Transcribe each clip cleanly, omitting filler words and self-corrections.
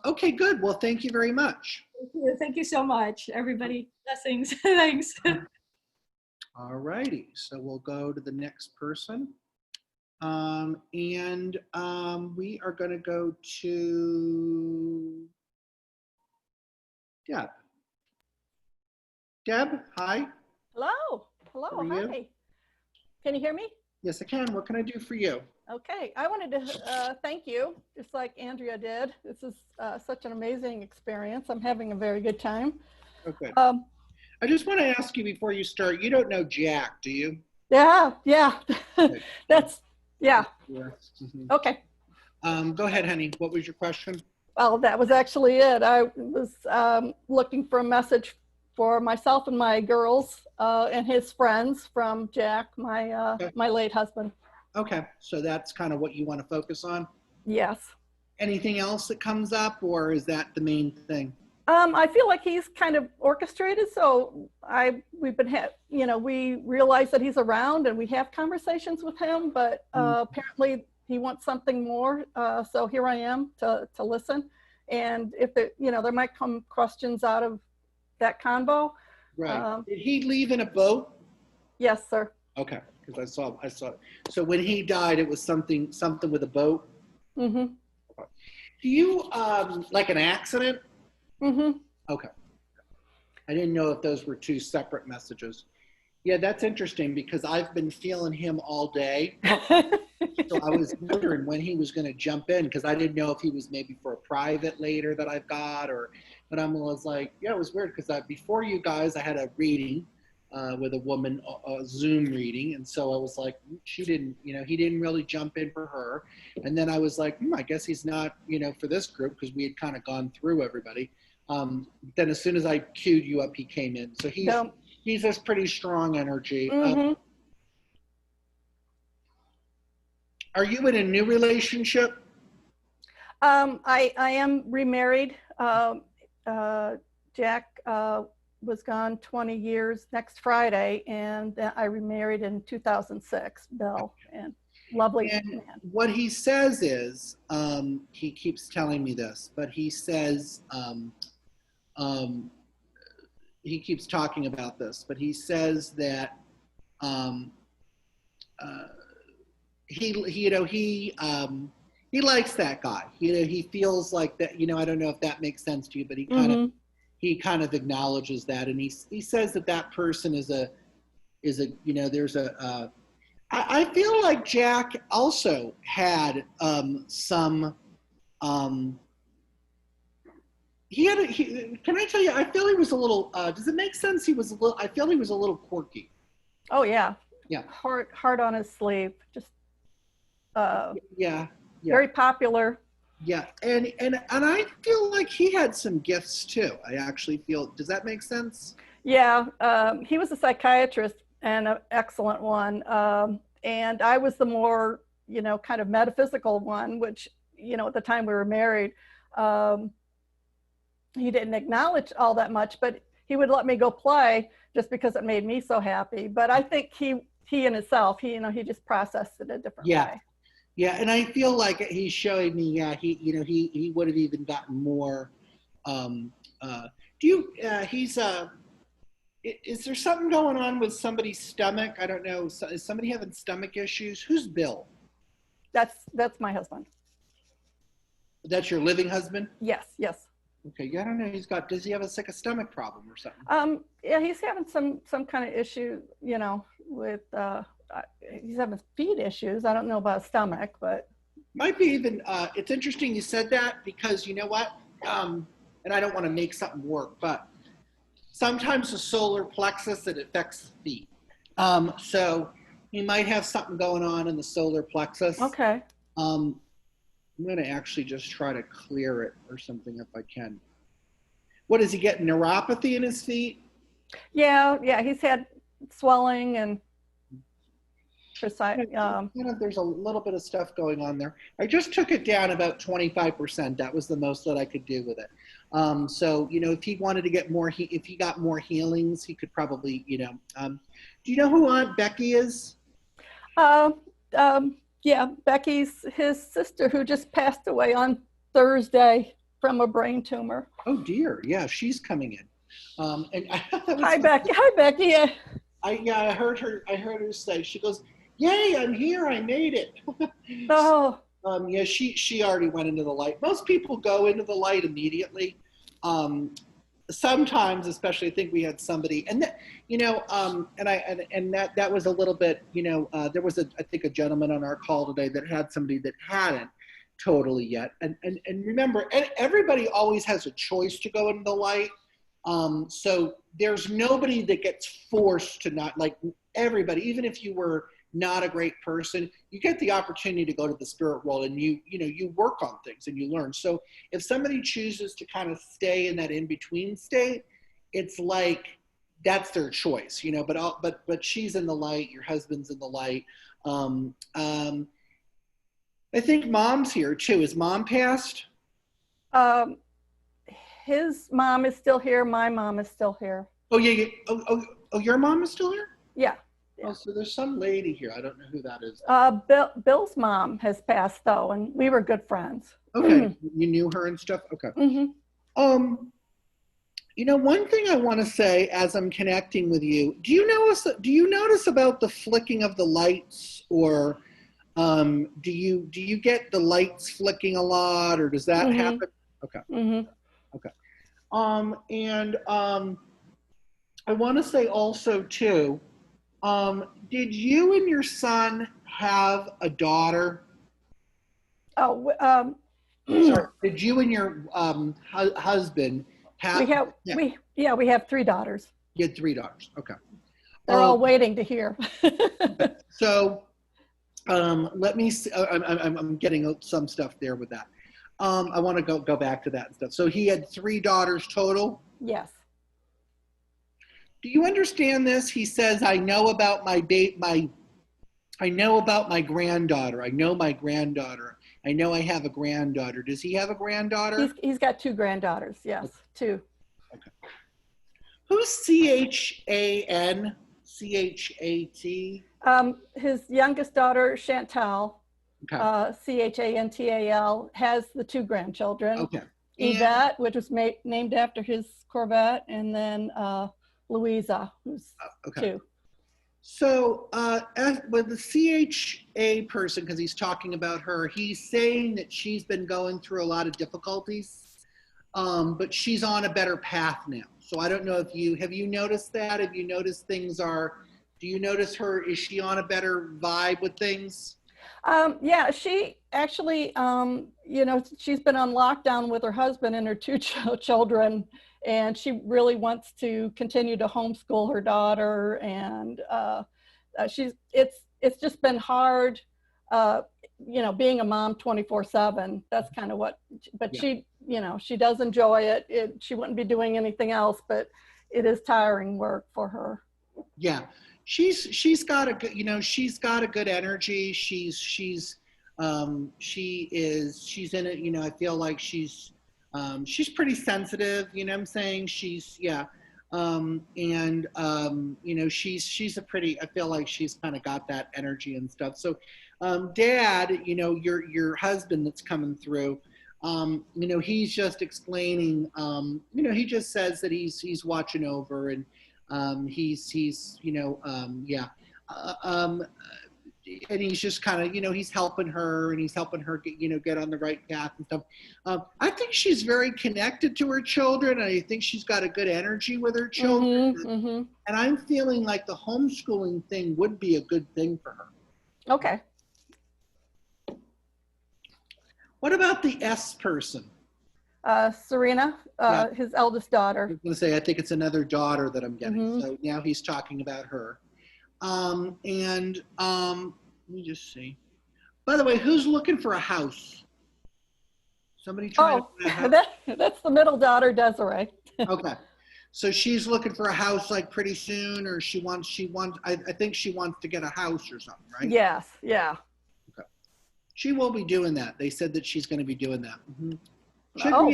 Okay, good. Well, thank you very much. Thank you so much, everybody. Blessings. Thanks. All righty, so we'll go to the next person. We are going to go to Deb. Deb, hi. Hello. Hello. How are you? Hi. Can you hear me? Yes, I can. What can I do for you? Okay. I wanted to thank you, just like Andrea did. This is such an amazing experience. I'm having a very good time. Okay. I just want to ask you before you start, you don't know Jack, do you? Yeah. Okay. That's, yeah. Yes. Mm-hmm. Okay. Go ahead, honey. What was your question? Well, that was actually it. I was looking for a message for myself and my girls and his friends from Jack, my late husband. Okay, so that's kind of what you want to focus on? Yes. Anything else that comes up, or is that the main thing? I feel like he's kind of orchestrated. So we realize that he's around and we have conversations with him, but apparently he wants something more. So here I am to listen. And if there might come questions out of that convo. Right. Did he leave in a boat? Yes, sir. Okay, because I saw. So when he died, it was something with a boat. Mm-hmm. Do you like an accident? Mm-hmm. Okay. I didn't know if those were two separate messages. Yeah, that's interesting because I've been feeling him all day. So I was wondering when he was going to jump in because I didn't know if he was maybe for a private later that I've got but I was like, yeah, it was weird because before you guys, I had a reading with a woman, a Zoom reading. And so I was like, he didn't really jump in for her. And then I was like, I guess he's not, for this group because we had kind of gone through everybody. Then as soon as I queued you up, he came in. So he's this pretty strong energy. Mm-hmm. Are you in a new relationship? I am remarried. Jack was gone 20 years next Friday, and I remarried in 2006, Bill, and lovely man. What he says is, he keeps telling me this, but he says, he keeps talking about this, but he says that he likes that guy. He feels like that. I don't know if that makes sense to you, but he kind of acknowledges that, and he says that person is a there's a. I feel like Jack also had some. Can I tell you? I feel he was a little. Does it make sense? I feel he was a little quirky. Oh yeah. Yeah. Heart on his sleeve. Just. Yeah. Very popular. Yeah, and I feel like he had some gifts too. I actually feel. Does that make sense? Yeah, he was a psychiatrist and an excellent one. And I was the more, kind of metaphysical one, which, at the time we were married, he didn't acknowledge all that much, but he would let me go play just because it made me so happy. But I think he in himself, he just processed it a different way. Yeah, and I feel like he's showing me, he would have even gotten more. Is there something going on with somebody's stomach? I don't know. Is somebody having stomach issues? Who's Bill? That's my husband. That's your living husband? Yes. Okay, yeah, I don't know. Does he have a stomach problem or something? Yeah, he's having some kind of issue, with, he's having feet issues. I don't know about his stomach, but. Might be even, it's interesting you said that because you know what? And I don't want to make something work, but sometimes the solar plexus, it affects the feet. So he might have something going on in the solar plexus. Okay. I'm going to actually just try to clear it or something if I can. What, is he getting neuropathy in his feet? Yeah, he's had swelling and there's a little bit of stuff going on there. I just took it down about 25%. That was the most that I could do with it. So, if he wanted to get more, if he got more healings, he could probably, do you know who Aunt Becky is? Yeah, Becky's his sister who just passed away on Thursday from a brain tumor. Oh dear. Yeah, she's coming in. And that was Hi, Becky. Hi, Becky. Yeah. I heard her say, she goes, "Yay, I'm here. I made it." Oh, Yeah, she already went into the light. Most people go into the light immediately. Sometimes, especially, I think we had somebody, and that, and that was a little bit, there was I think a gentleman on our call today that had somebody that hadn't totally yet. And remember, everybody always has a choice to go into the light. So there's nobody that gets forced to not, like, everybody, even if you were not a great person, you get the opportunity to go to the spirit world, and you work on things and you learn. So if somebody chooses to kind of stay in that in-between state, it's like that's their choice, but she's in the light, your husband's in the light. I think mom's here too. Is mom passed? um, his mom is still here. My mom is still here. Oh yeah. Oh, your mom is still here? Yeah. Oh, so there's some lady here. I don't know who that is. Bill's mom has passed though, and we were good friends. Okay. You knew her and stuff? Okay. Mm-hmm. One thing I want to say as I'm connecting with you, do you notice about the flicking of the lights, or do you get the lights flicking a lot, or does that happen? Okay. Okay. And I want to say also too, did you and your son have a daughter? Oh, Sorry, did you and your husband have? we have 3 daughters. You had 3 daughters. Okay. They're all waiting to hear. So, let me see. I'm getting some stuff there with that. I want to go back to that and stuff. So he had 3 daughters total. Yes. Do you understand this? He says, "I know about my I know about my granddaughter. I know my granddaughter. I know I have a granddaughter." Does he have a granddaughter? He's got 2 granddaughters. Yes, Okay. 2. Okay. Who's CHAN? CHAT? His youngest daughter, Chantal, Okay. CHANTAL, has the 2 grandchildren. Okay. Yvette, which was named after his Corvette, and then Louisa, who's 2. So with the CHA person, because he's talking about her, he's saying that she's been going through a lot of difficulties, but she's on a better path now. So I don't know if have you noticed that? Have you noticed do you notice her, is she on a better vibe with things? Yeah, she actually, she's been on lockdown with her husband and her 2 children, and she really wants to continue to homeschool her daughter. And it's just been hard, being a mom 24/7. That's kind of but yeah. She does enjoy it. She wouldn't be doing anything else, but it is tiring work for her. Yeah. She's got a good, she's got a good energy. She's in it, I feel like she's pretty sensitive, what I'm saying? She's I feel like she's kind of got that energy and stuff. So, Dad, your husband that's coming through, he's just explaining, he just says that he's watching over, and and he's just kind of, he's helping her, and he's helping her get on the right path and stuff. I think she's very connected to her children, and I think she's got a good energy with her children. And I'm feeling like the homeschooling thing would be a good thing for her. Okay. What about the S person? Serena, his eldest daughter. I was going to say, I think it's another daughter that I'm getting. So now he's talking about her. Let me just see. By the way, who's looking for a house? Somebody trying to buy a house? That's the middle daughter, Desiree. Okay. So she's looking for a house like pretty soon, or I think she wants to get a house or something, right? Yes. Yeah. Okay. She will be doing that. They said that she's going to be doing that.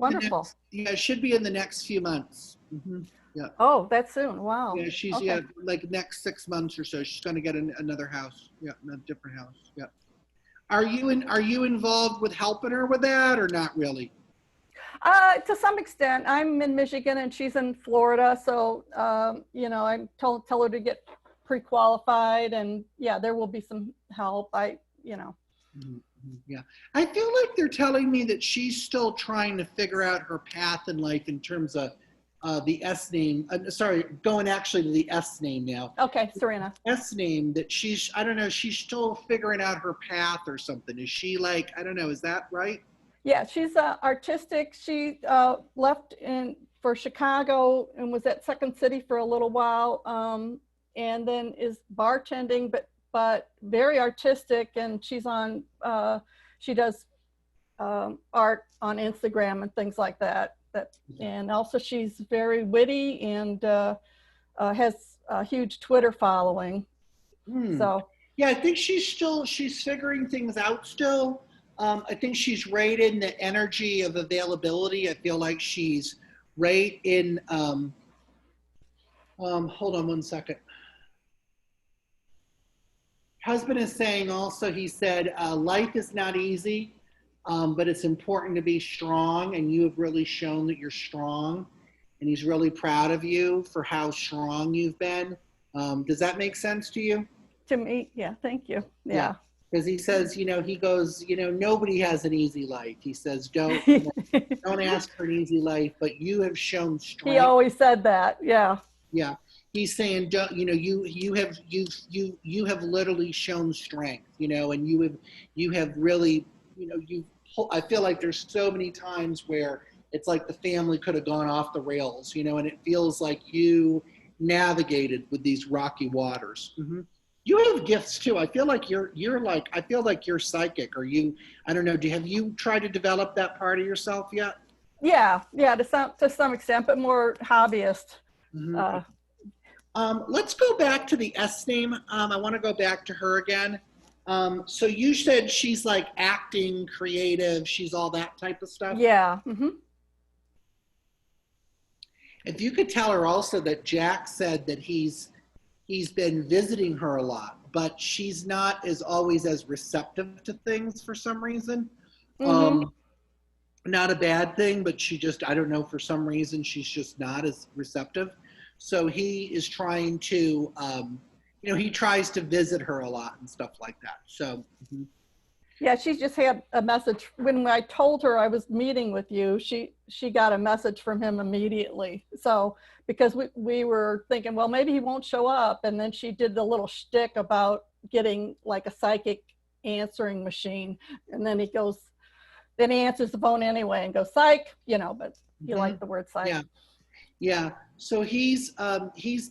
Wonderful. It should be in the next few months. Yeah. Oh, that's soon. Wow. Yeah, she's like next 6 months or so. She's going to get another house. Yeah, a different house. Yeah. Are you involved with helping her with that, or not really? To some extent, I'm in Michigan and she's in Florida, so I tell her to get pre-qualified, and yeah, there will be some help. Mhm, Yeah. I feel like they're telling me that she's still trying to figure out her path in life in terms of the S name. Sorry, going actually to the S name now. Okay, Serena. S name that I don't know, she's still figuring out her path or something. Is she like, I don't know, is that right? Yeah, she's artistic. She left for Chicago and was at Second City for a little while, and then is bartending, but very artistic. And she does art on Instagram and things like that. And also she's very witty and has a huge Twitter following. Hmm. So Yeah, I think she's figuring things out still. I think she's right in the energy of availability. I feel like she's right in, hold on one second. Husband is saying also, he said, life is not easy, but it's important to be strong. And you have really shown that you're strong. And he's really proud of you for how strong you've been. Does that make sense to you? to me, yeah, thank you. Yeah. Because he says, he goes, nobody has an easy life. He says, don't ask for an easy life, but you have shown strength. He always said that. Yeah. Yeah. He's saying, don't, you have literally shown strength, and you have really, I feel like there's so many times where it's like the family could have gone off the rails, and it feels like you navigated with these rocky waters. Mm-hmm. You have gifts too. I feel like I feel like you're psychic, or I don't know. Have you tried to develop that part of yourself yet? Yeah. To some extent, but more hobbyist. Mm-hmm. Let's go back to the S name. I want to go back to her again. So you said she's like acting, creative. She's all that type of stuff. Yeah. Mm-hmm. If you could tell her also that Jack said that he's been visiting her a lot, but she's not always as receptive to things for some reason. Mm-hmm. Not a bad thing, but I don't know, for some reason she's just not as receptive. So he is trying to, he tries to visit her a lot and stuff like that. So. Mm-hmm. Yeah, she just had a message when I told her I was meeting with you. She got a message from him immediately. So because we were thinking, well, maybe he won't show up, and then she did the little shtick about getting like a psychic answering machine, and then he answers the phone anyway and goes psych, but he liked the word psych. Yeah. Yeah. So he's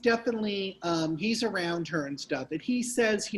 definitely, he's around her and stuff. And he says,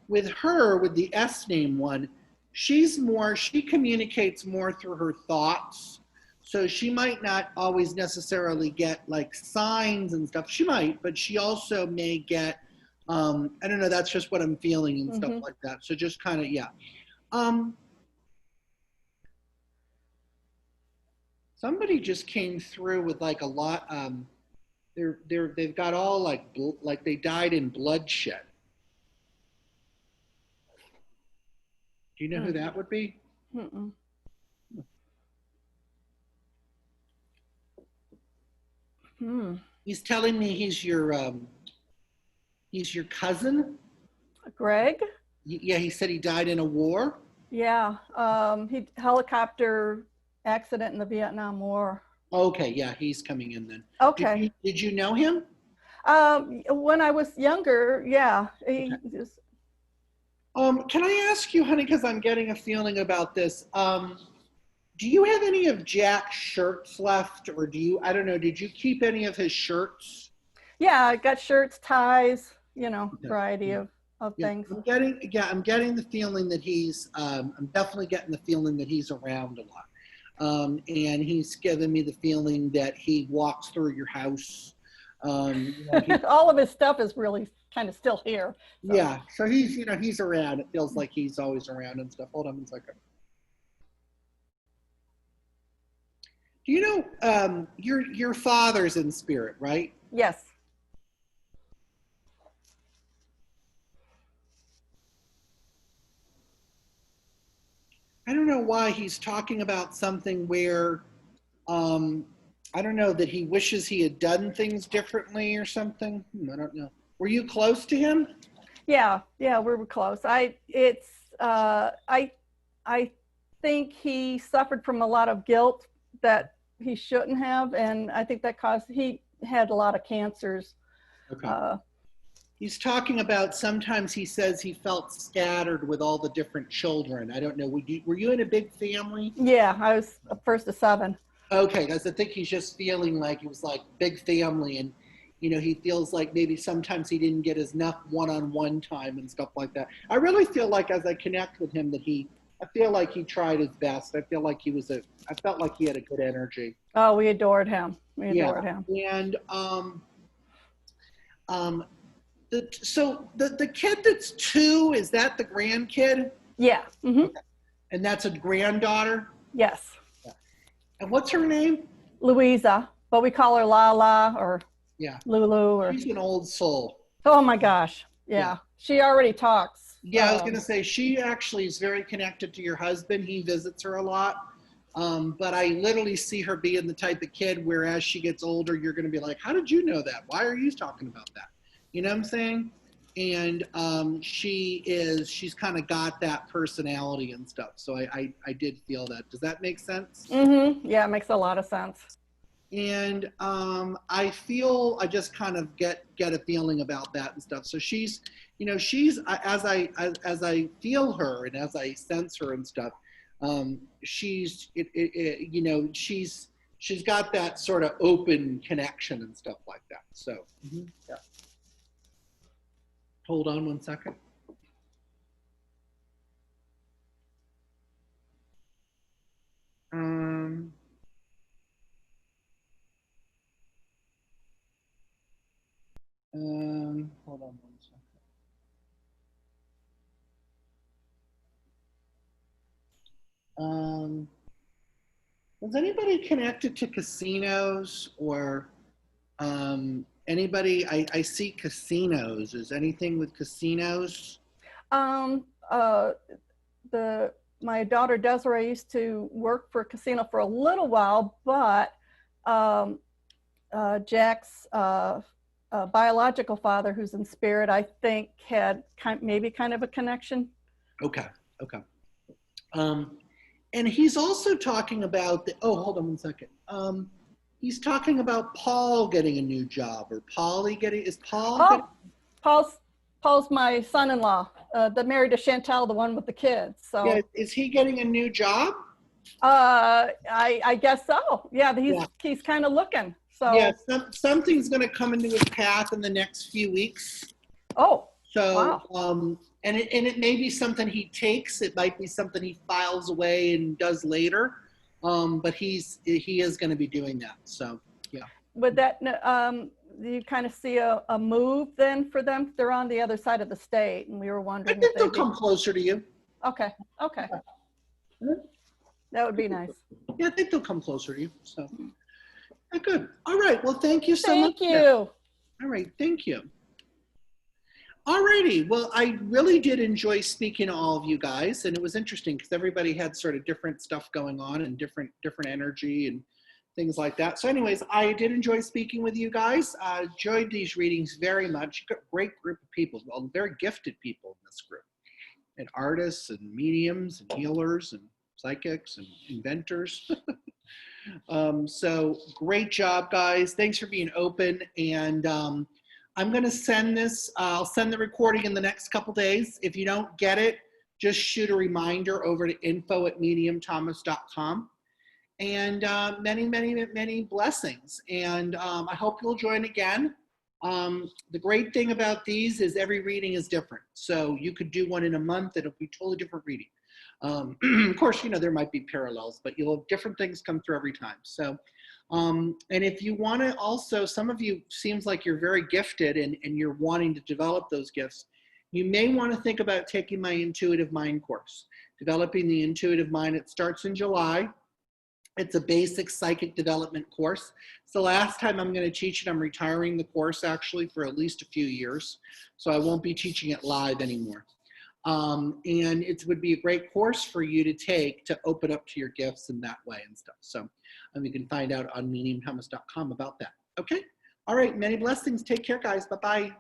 with her, with the S name one, she communicates more through her thoughts. So she might not always necessarily get like signs and stuff. She might, but she also may get, I don't know, that's just what I'm feeling and stuff like that. So just kind of, yeah. Somebody just came through with like a lot, they've got all like they died in bloodshed. Do you know who that would be? Mm-mm. He's telling me he's your cousin. Greg? Yeah, he said he died in a war. Yeah, he helicopter accident in the Vietnam War. Okay, yeah, he's coming in then. Okay. Did you know him? When I was younger, yeah. Okay. Can I ask you, honey, because I'm getting a feeling about this. Do you have any of Jack's shirts left, or I don't know, did you keep any of his shirts? Yeah, I got shirts, ties, variety of things. I'm getting the feeling that I'm definitely getting the feeling that he's around a lot. And he's given me the feeling that he walks through your house. All of his stuff is really kind of still here. So. Yeah, so he's around. It feels like he's always around and stuff. Hold on one second. Do you know your father's in spirit, right? Yes. I don't know why he's talking about something where I don't know, that he wishes he had done things differently or something. I don't know. Were you close to him? Yeah, we were close. I think he suffered from a lot of guilt that he shouldn't have, and I think that caused, he had a lot of cancers. Okay. He's talking about sometimes he says he felt scattered with all the different children. I don't know. Were you in a big family? Yeah, I was first of 7. Okay, because I think he's just feeling like it was like big family, and he feels like maybe sometimes he didn't get enough one-on-one time and stuff like that. I really feel like as I connect with him that I feel like he tried his best. I feel like I felt like he had a good energy. Oh, we adored him. Yeah. And so the kid that's 2, is that the grandkid? Yeah. Mm-hmm. And that's a granddaughter? Yes. And what's her name? Louisa, but we call her Lala or Lulu. Or She's an old soul. Oh my gosh. Yeah. She already talks. Yeah, I was going to say, she actually is very connected to your husband. He visits her a lot. But I literally see her being the type of kid where as she gets older, you're going to be like, how did you know that? Why are you talking about that? You know what I'm saying? And she's kind of got that personality and stuff. So I did feel that. Does that make sense? Mm-hmm. Yeah, it makes a lot of sense. And I just kind of get a feeling about that and stuff. So she's as I feel her and as I sense her and stuff, she's got that sort of open connection and stuff like that. So yeah. Hold on one second. Hold on one second. Was anybody connected to casinos or anybody? I see casinos. Is anything with casinos? My daughter Desiree used to work for a casino for a little while, but Jack's biological father, who's in spirit, I think had maybe kind of a connection. Okay. And he's also talking about hold on one second. He's talking about Paul getting a new job, or Paul's my son-in-law, that married to Chantel, the one with the kids. So yeah, is he getting a new job? I guess so. Yeah, he's kind of looking. So yeah, something's going to come into his path in the next few weeks. Oh, so wow. And it may be something he takes. It might be something he files away and does later. But he is going to be doing that. So yeah. Would that do you kind of see a move then for them? They're on the other side of the state, and we were wondering. I think they'll come closer to you. Okay. That would be nice. Yeah, I think they'll come closer to you. So good. All right. Well, thank you so much. Thank you. All right. Thank you. All righty. Well, I really did enjoy speaking to all of you guys, and it was interesting because everybody had sort of different stuff going on and different energy and things like that. So anyways, I did enjoy speaking with you guys. I enjoyed these readings very much. Great group of people, well, very gifted people in this group, and artists and mediums and healers and psychics and inventors. So great job, guys. Thanks for being open. And I'm going to send this. I'll send the recording in the next couple days. If you don't get it, just shoot a reminder over to info@mediumthomas.com. And many blessings. And I hope you'll join again. The great thing about these is every reading is different. So you could do one in a month. It'll be totally different reading. Of course, there might be parallels, but you'll have different things come through every time. So, and if you want to also, some of you seems like you're very gifted and you're wanting to develop those gifts. You may want to think about taking my Intuitive Mind course, Developing the Intuitive Mind. It starts in July. It's a basic psychic development course. It's the last time I'm going to teach it. I'm retiring the course actually for at least a few years. So I won't be teaching it live anymore. And it would be a great course for you to take to open up to your gifts in that way and stuff. So and we can find out on mediumthomas.com about that. Okay. All right. Many blessings. Take care, guys. Bye-bye.